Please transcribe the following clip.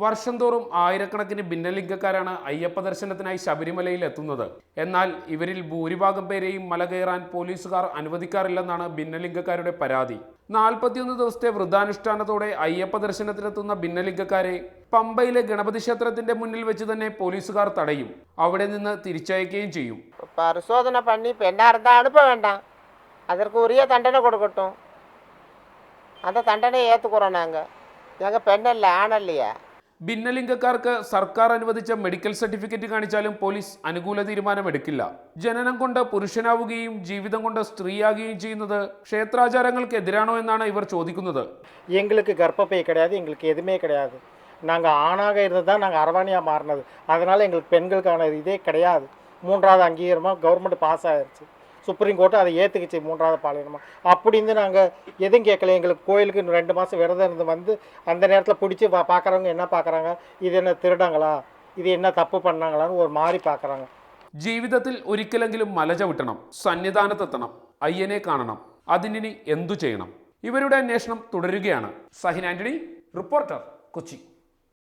വർഷം തോറും ആയിരക്കണക്കിന് ഭിന്നലിംഗക്കാരാണ് അയ്യപ്പ ദർശനത്തിനായി ശബരിമലയിൽ എത്തുന്നത്. എന്നാൽ ഇവരിൽ ഭൂരിഭാഗം പേരെയും മല കയറാൻ പോലീസുകാർ അനുവദിക്കാറില്ലെന്നാണ് ഭിന്നലിംഗക്കാരുടെ പരാതി. 41 ദിവസത്തെ വ്രതാനുഷ്ഠാനത്തോടെ അയ്യപ്പ ദർശനത്തിനെത്തുന്ന ഭിന്നലിംഗക്കാരെ പമ്പയിലെ ഗണപതി ക്ഷേത്രത്തിന്റെ മുന്നിൽ വെച്ച് തന്നെ പോലീസുകാർ തടയും. അവിടെ നിന്ന് തിരിച്ചയക്കുകയും ചെയ്യും. പരിശോധന പണി പെണ്ണാർന്ന അனுப்ப வேண்டாம், அதற்கு உரிய தண்டனை கொடுக்கட்டும். அந்த தண்டனையை ஏற்றுக்கிறோம். ഞങ്ങൾ പെണ്ണല്ല ആണല്ലയാ. ഭിന്നലിംഗക്കാർക്ക് സർക്കാർ അനുവദിച്ച മെഡിക്കൽ സർട്ടിഫിക്കറ്റ് കാണിച്ചാലും പോലീസ് അനുകൂല തീരുമാനമെടുക്കില്ല. ജനനം കൊണ്ട് പുരുഷനാവുകയും ജീവിതം കൊണ്ട് സ്ത്രീയാകുകയും ചെയ്യുന്നത് ക്ഷേത്രാചാരങ്ങൾക്ക് എതിരാണോ എന്നാണ് ഇവർ ചോദിക്കുന്നത്. எங்களுக்கு கர்ப்பப்பை கிடையாது, எங்களுக்கு எதுவுமே கிடையாது. நாங்கள் ஆணாக இருந்து தான் நாங்கள் அரவாணியாக மாறினது. அதனால் எங்களுக்கு பெண்களுக்கான இதே கிடையாது. 3வது அங்கீகாரமாக கவர்மெண்ட் பாஸ் ஆகிடுச்சு. சுப்ரீம் கோர்ட்டு அதை ஏற்றுக்குச்சு 3வது பாலினமாக. அப்படி இருந்து நாங்கள் எதுவும் கேட்கல. எங்களுக்கு கோயிலுக்கு 2 மாதம் விரதம் இருந்து வந்து அந்த நேரத்தில் பிடிச்சி பார்க்குறவங்க என்ன பார்க்குறாங்க, இது என்ன திருடங்களா, ഇത് എന്നാ തപ്പ് പണ്ണാങ്ങളാണ് ഒരു മാറി പാക്കറാങ്ക. ജീവിതത്തിൽ ഒരിക്കലെങ്കിലും മല ചവിട്ടണം, സന്നിധാനത്തെത്തണം, അയ്യനെ കാണണം. അതിനി എന്തു ചെയ്യണം? ഇവരുടെ അന്വേഷണം തുടരുകയാണ്. സഹിൻ ആന്റണി, റിപ്പോർട്ടർ, കൊച്ചി.